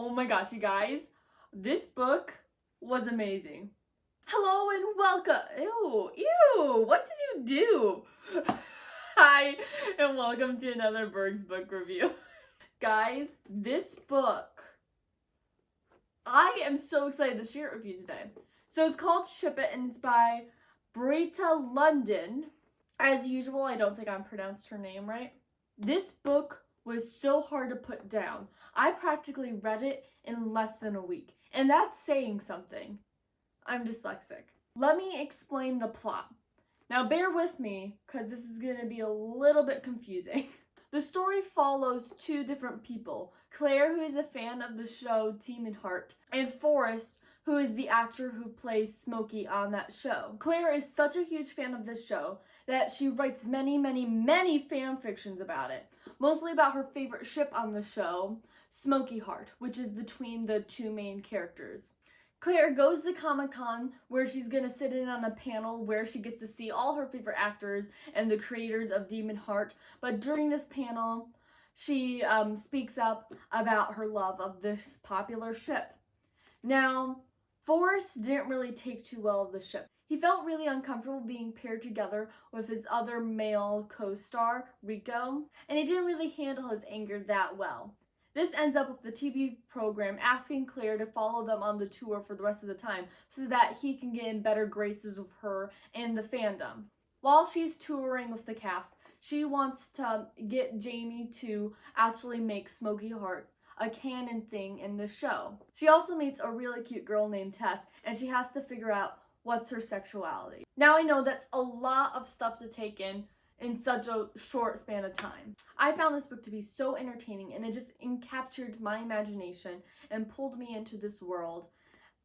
Oh my gosh, you guys, this book was amazing. Hello and welcome. Ew, what did you do? Hi, and welcome to another Burg's book review. Guys, this book, I am so excited to share it with you today. So it's called Ship It, and it's by Britta Lundin. As usual, I don't think I pronounced her name right. This book was so hard to put down. I practically read it in less than a week, and that's saying something. I'm dyslexic. Let me explain the plot. Now bear with me, because this is going to be a little bit confusing. The story follows two different people, Claire, who is a fan of the show Demon Heart, and Forrest, who is the actor who plays Smokey on that show. Claire is such a huge fan of this show that she writes many fan fictions about it, mostly about her favorite ship on the show, Smokey Heart, which is between the two main characters. Claire goes to Comic-Con where she's gonna sit in on a panel where she gets to see all her favorite actors and the creators of Demon Heart, but during this panel, she speaks up about her love of this popular ship. Now, Forrest didn't really take too well of the ship. He felt really uncomfortable being paired together with his other male co-star, Rico, and he didn't really handle his anger that well. This ends up with the TV program asking Claire to follow them on the tour for the rest of the time so that he can get in better graces with her and the fandom. While she's touring with the cast, she wants to get Jamie to actually make Smokey Heart a canon thing in the show. She also meets a really cute girl named Tess, and she has to figure out what's her sexuality. Now I know that's a lot of stuff to take in such a short span of time. I found this book to be so entertaining, and it just captured my imagination and pulled me into this world,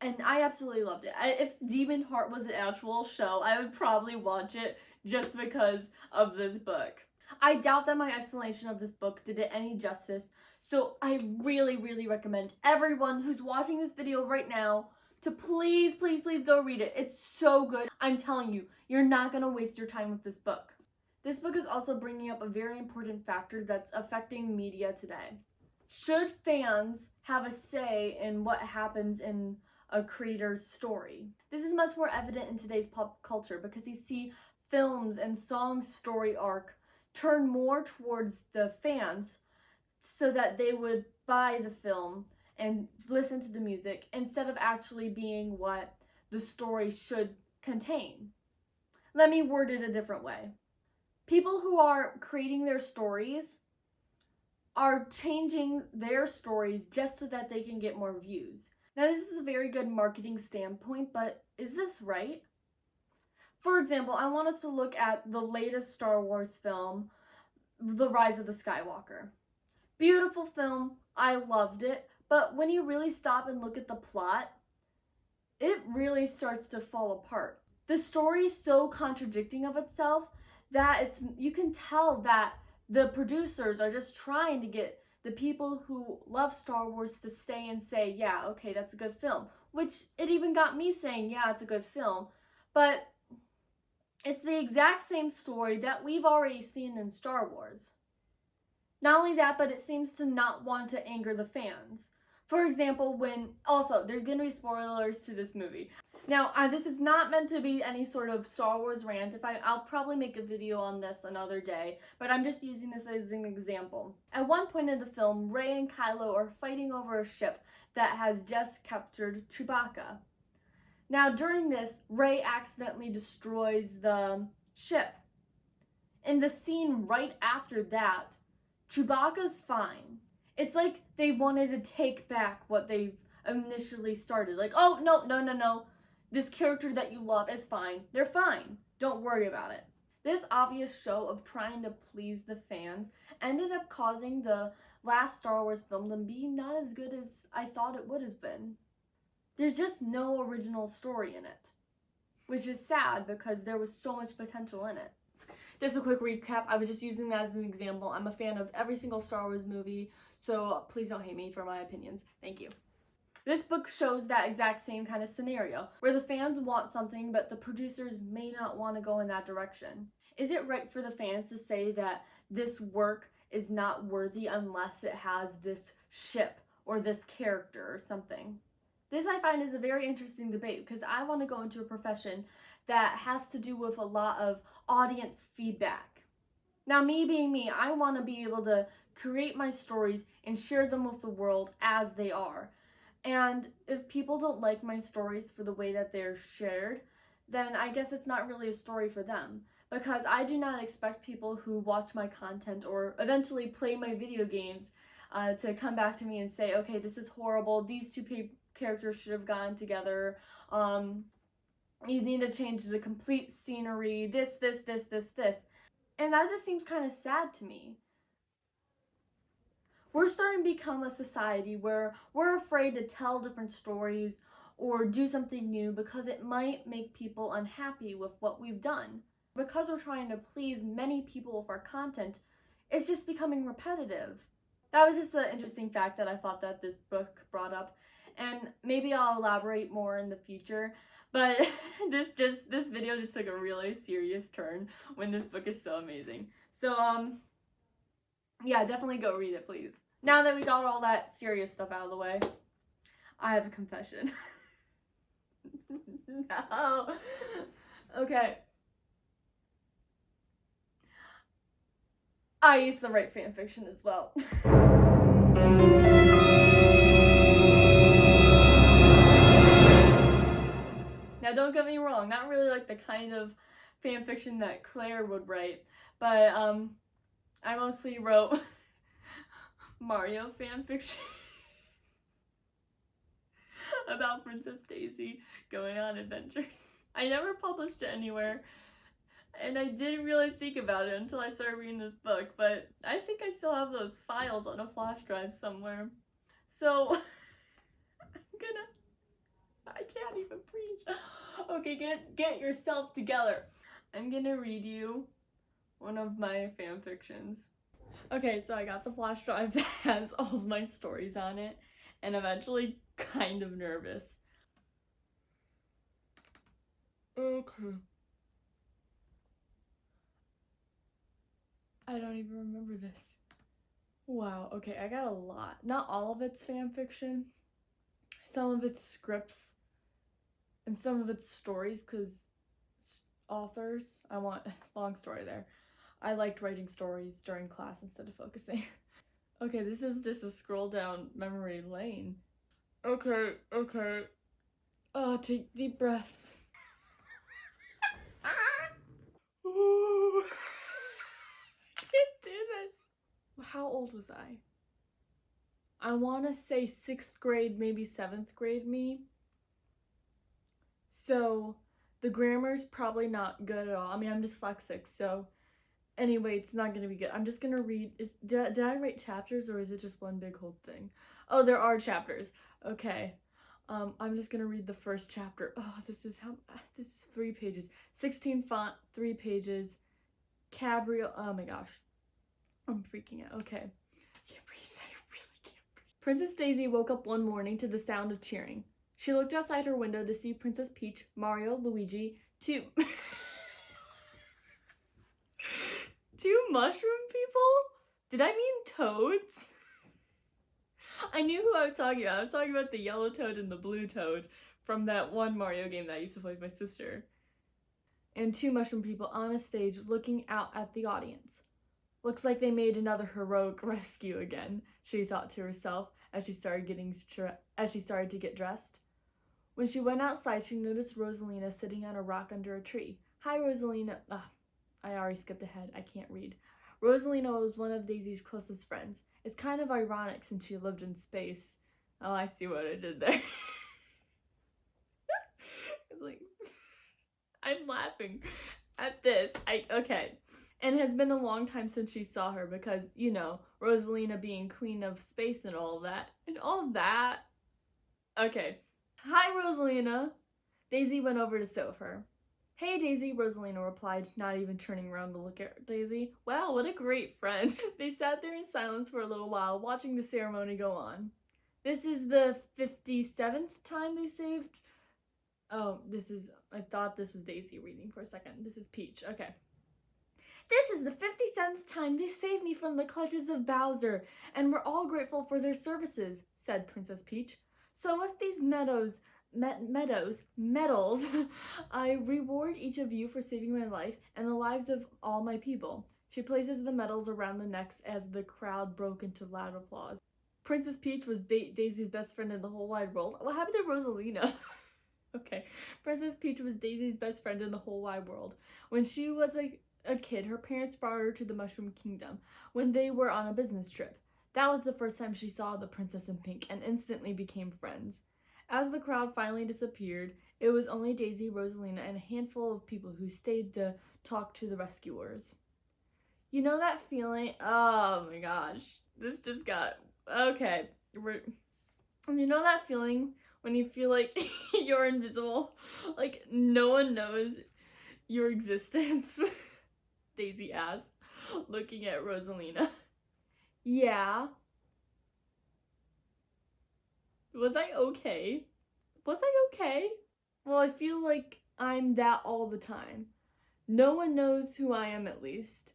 and I absolutely loved it. If Demon Heart was an actual show, I would probably watch it just because of this book. I doubt that my explanation of this book did it any justice, so I really recommend everyone who's watching this video right now to please go read it. It's so good. I'm telling you, you're not gonna waste your time with this book. This book is also bringing up a very important factor that's affecting media today. Should fans have a say in what happens in a creator's story? This is much more evident in today's pop culture because you see films and songs' story arc turn more towards the fans so that they would buy the film and listen to the music instead of actually being what the story should contain. Let me word it a different way. People who are creating their stories are changing their stories just so that they can get more views. Now, this is a very good marketing standpoint, but is this right? For example, I want us to look at the latest Star Wars film, The Rise of the Skywalker. Beautiful film, I loved it, but when you really stop and look at the plot, it really starts to fall apart. The story is so contradicting of itself that you can tell that the producers are just trying to get the people who love Star Wars to stay and say, yeah, okay, that's a good film. Which it even got me saying, yeah, it's a good film. But it's the exact same story that we've already seen in Star Wars. Not only that, but it seems to not want to anger the fans. For example, there's going to be spoilers to this movie. Now, this is not meant to be any sort of Star Wars rant. I'll probably make a video on this another day, but I'm just using this as an example. At one point in the film, Rey and Kylo are fighting over a ship that has just captured Chewbacca. Now, during this, Rey accidentally destroys the ship. In the scene right after that, Chewbacca's fine. It's like they wanted to take back what they initially started. Like, oh, no. This character that you love is fine. They're fine. Don't worry about it. This obvious show of trying to please the fans ended up causing the last Star Wars film to be not as good as I thought it would have been. There's just no original story in it, which is sad because there was so much potential in it. Just a quick recap, I was just using that as an example. I'm a fan of every single Star Wars movie, so please don't hate me for my opinions. Thank you. This book shows that exact same kind of scenario, where the fans want something, but the producers may not want to go in that direction. Is it right for the fans to say that this work is not worthy unless it has this ship or this character or something. This I find is a very interesting debate because I want to go into a profession that has to do with a lot of audience feedback. Now, me being me, I want to be able to create my stories and share them with the world as they are. And if people don't like my stories for the way that they're shared, then I guess it's not really a story for them. Because I do not expect people who watch my content or eventually play my video games to come back to me and say, okay, this is horrible, these two characters should have gotten together, you need to change the complete scenery, this. And that just seems kind of sad to me. We're starting to become a society where we're afraid to tell different stories or do something new because it might make people unhappy with what we've done. Because we're trying to please many people with our content, it's just becoming repetitive. That was just an interesting fact that I thought that this book brought up, and maybe I'll elaborate more in the future, but this video just took a really serious turn when this book is so amazing. So yeah, definitely go read it, please. Now that we got all that serious stuff out of the way, I have a confession. No. Okay. I used to write fanfiction as well. Now, don't get me wrong, not really like the kind of fanfiction that Claire would write, but I mostly wrote Mario fanfiction about Princess Daisy going on adventures. I never published it anywhere, and I didn't really think about it until I started reading this book, but I think I still have those files on a flash drive somewhere. So, I can't even preach. Okay, get yourself together. I'm gonna read you one of my fanfictions. Okay, so I got the flash drive that has all of my stories on it, and I'm actually kind of nervous. Okay. I don't even remember this. Wow, okay, I got a lot. Not all of it's fanfiction. Some of it's scripts. And some of it's stories, because authors, I want long story there. I liked writing stories during class instead of focusing. Okay, this is just a scroll down memory lane. Okay. Oh, take deep breaths. Ooh. I can't do this. How old was I? I want to say 6th grade, maybe 7th grade me. So the grammar's probably not good at all. I mean, I'm dyslexic, so anyway, it's not gonna be good. I'm just gonna read. Did I write chapters, or is it just one big whole thing? Oh, there are chapters. Okay. I'm just gonna read the first chapter. Oh, this is 3 pages. 16 font, 3 pages. Cabriel. Oh my gosh. I'm freaking out. Okay. I can't breathe. I really can't breathe. Princess Daisy woke up one morning to the sound of cheering. She looked outside her window to see Princess Peach, Mario, Luigi, two mushroom people? Did I mean toads? I knew who I was talking about. I was talking about the yellow toad and the blue toad from that one Mario game that I used to play with my sister. And 2 mushroom people on a stage looking out at the audience. Looks like they made another heroic rescue again, she thought to herself as she started to get dressed. When she went outside, she noticed Rosalina sitting on a rock under a tree. Hi, Rosalina. I already skipped ahead. I can't read. Rosalina was one of Daisy's closest friends. It's kind of ironic since she lived in space. Oh, I see what I did there. It's like, I'm laughing at this. Okay. And it has been a long time since she saw her because, you know, Rosalina being queen of space and all that. Okay. Hi, Rosalina. Daisy went over to sit with her. Hey, Daisy, Rosalina replied, not even turning around to look at Daisy. Wow, what a great friend. They sat there in silence for a little while, watching the ceremony go on. This is the 57th time they saved... Oh, I thought this was Daisy reading for a second. This is Peach. Okay. This is the 57th time they saved me from the clutches of Bowser, and we're all grateful for their services, said Princess Peach. So with these medals, I reward each of you for saving my life and the lives of all my people. She places the medals around the necks as the crowd broke into loud applause. Princess Peach was Daisy's best friend in the whole wide world. What happened to Rosalina? Okay. Princess Peach was Daisy's best friend in the whole wide world. When she was a kid, her parents brought her to the Mushroom Kingdom when they were on a business trip. That was the first time she saw the Princess in Pink and instantly became friends. As the crowd finally disappeared, it was only Daisy, Rosalina, and a handful of people who stayed to talk to the rescuers. You know that feeling? Oh my gosh. This just got... Okay. You know that feeling when you feel like you're invisible? Like no one knows your existence? Daisy asked, looking at Rosalina. Yeah. Was I okay? Was I okay? Well, I feel like I'm that all the time. No one knows who I am, at least.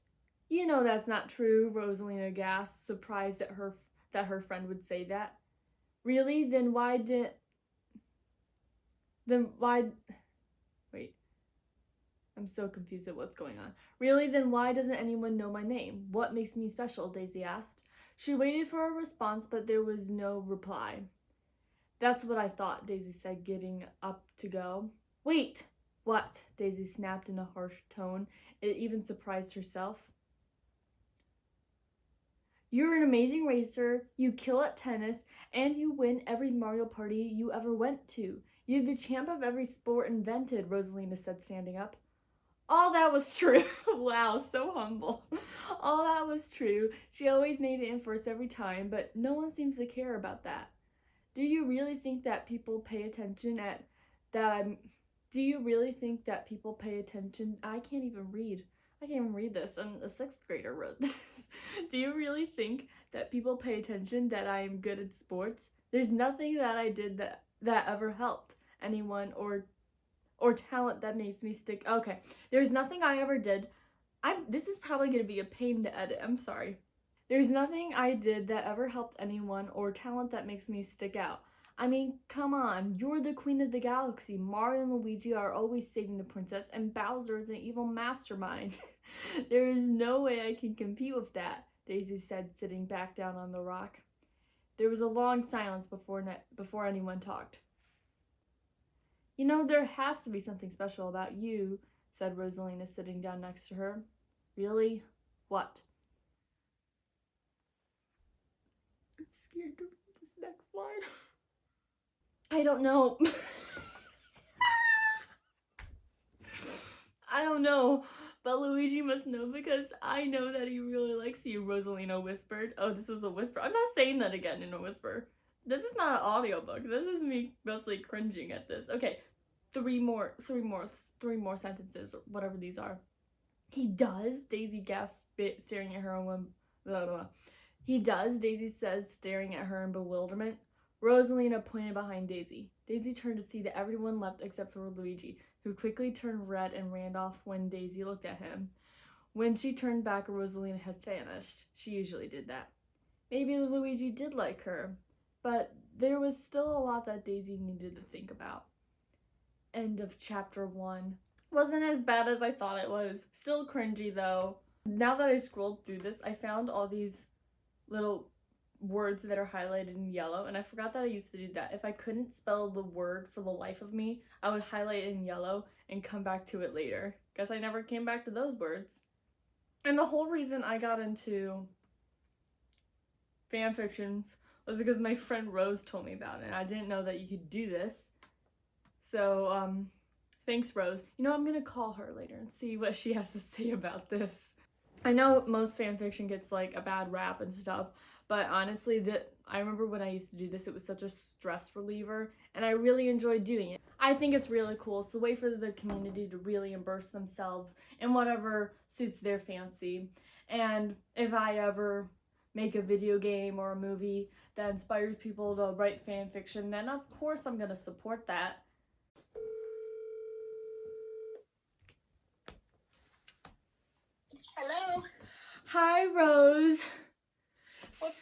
You know that's not true, Rosalina gasped, surprised that her friend would say that. Really? Wait. I'm so confused at what's going on. Really? Then why doesn't anyone know my name? What makes me special? Daisy asked. She waited for a response, but there was no reply. That's what I thought, Daisy said, getting up to go. Wait! What? Daisy snapped in a harsh tone. It even surprised herself. You're an amazing racer, you kill at tennis, and you win every Mario Party you ever went to. You're the champ of every sport invented, Rosalina said, standing up. All that was true. Wow, so humble. All that was true. She always made it in first every time, but no one seems to care about that. Do you really think that people pay attention Do you really think that people pay attention? I can't even read this, and a 6th grader wrote this. Do you really think that people pay attention that I am good at sports? There's nothing that I did that ever helped anyone or talent that makes me stick. Okay, there's nothing I ever did. This is probably going to be a pain to edit. I'm sorry. There's nothing I did that ever helped anyone or talent that makes me stick out. I mean, come on, you're the queen of the galaxy. Mario and Luigi are always saving the princess, and Bowser is an evil mastermind. There is no way I can compete with that, Daisy said, sitting back down on the rock. There was a long silence before anyone talked. You know, there has to be something special about you, said Rosalina, sitting down next to her. Really? What? I'm scared to read this next line. I don't know. I don't know, but Luigi must know because I know that he really likes you, Rosalina whispered. Oh, this is a whisper. I'm not saying that again in a whisper. This is not an audiobook. This is me mostly cringing at this. Okay, three more sentences, or whatever these are. He does, Daisy gasped, staring at her in blah, blah, blah. He does, Daisy says, staring at her in bewilderment. Rosalina pointed behind Daisy. Daisy turned to see that everyone left except for Luigi, who quickly turned red and ran off when Daisy looked at him. When she turned back, Rosalina had vanished. She usually did that. Maybe Luigi did like her, but there was still a lot that Daisy needed to think about. End of chapter 1. Wasn't as bad as I thought it was. Still cringy though. Now that I scrolled through this, I found all these little words that are highlighted in yellow, and I forgot that I used to do that. If I couldn't spell the word for the life of me, I would highlight it in yellow and come back to it later. Guess I never came back to those words. And the whole reason I got into fan fictions was because my friend Rose told me about it, and I didn't know that you could do this. So, thanks, Rose. You know, I'm gonna call her later and see what she has to say about this. I know most fan fiction gets like a bad rap and stuff, but honestly, I remember when I used to do this, it was such a stress reliever, and I really enjoyed doing it. I think it's really cool. It's a way for the community to really immerse themselves in whatever suits their fancy. And if I ever make a video game or a movie that inspires people to write fan fiction, then of course I'm gonna support that. Hello. Hi, Rose. What's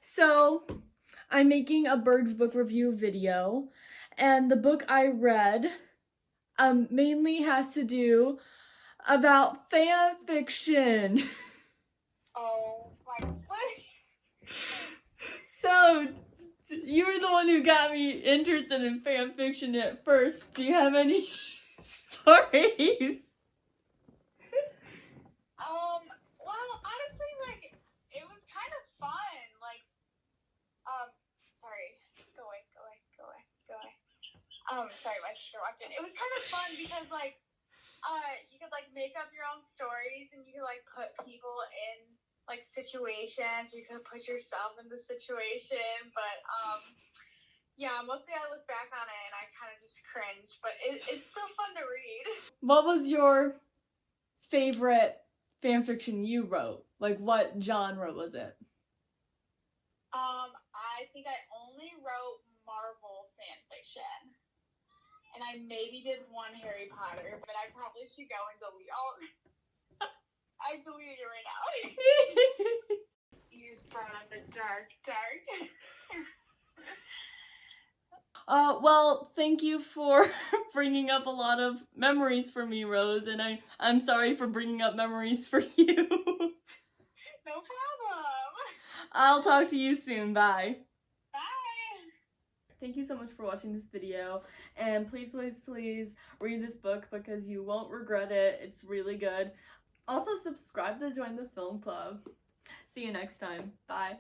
So I'm making a Burg's book review video, and the book I read mainly has to do about fan fiction. Oh my god. So, you were the one who got me interested in fan fiction at first. Do you have any stories? Well, honestly, like, it was kind of fun. Like, sorry. Go away. Sorry, my sister walked in. It was kind of fun because, like, you could, like, make up your own stories and you could, like, put people in, like, situations. You could put yourself in the situation. But, yeah, mostly I look back on it and I kind of just cringe. But it's still fun to read. What was your favorite fan fiction you wrote? Like, what genre was it? I think I only wrote Marvel fan fiction. And I maybe did one Harry Potter, but I probably should go and delete all of it. I'm deleting it right now. You just brought up the dark. Well, thank you for bringing up a lot of memories for me, Rose, and I'm sorry for bringing up memories for you. No problem. I'll talk to you soon. Bye. Bye. Thank you so much for watching this video, and please read this book because you won't regret it. It's really good. Also, subscribe to join the film club. See you next time. Bye.